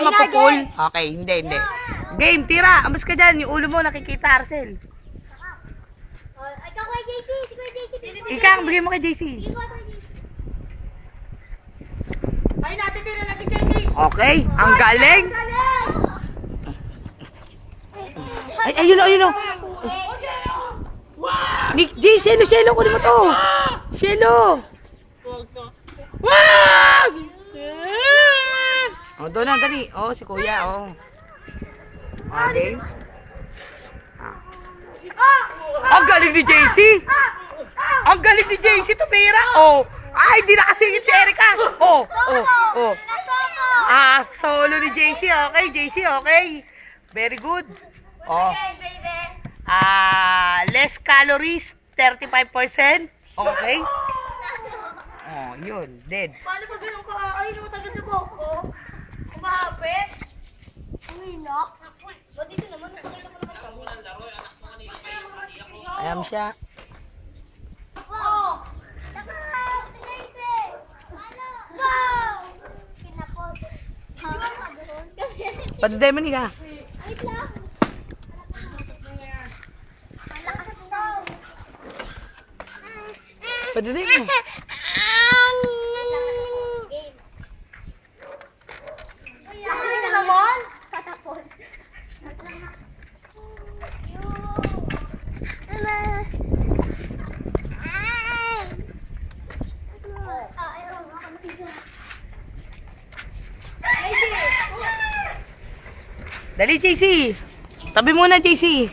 mapupul. Okay, hindi. Game, tira. Amas ka dyan. Yung ulo mo nakikita, Arcel. Ikaw kay JC. Si Kuya JC. Ikaw, bigay mo kay JC. Ay, natitira na si JC. Okay, ang galing. Ay, ayun o. Nick, Shelo, kunin mo to. Shelo. Wag! O, doon na, dali. O, si kuya, o. Okay. Ang galing ni JC. Ang galing ni JC, tumira. O. Ay, hindi nakasingit si Erica. O. Solo ni JC. Okay, JC, okay. Very good. O. Less calories, 35%. Okay. Oh, yun. Dead. Paano pag ganun ka? Ay, lumatagal sa boko. Kumahapit. Ang ilok. Ba't dito naman? Napakita mo naman kami. Ayan siya. Oh. Go! Kinapos. Paduday mo ka. Wait lang. Malakas daw. Paduday mo. Game. Ay, na naman? Patapon. Dali, JC. Tabi muna, JC.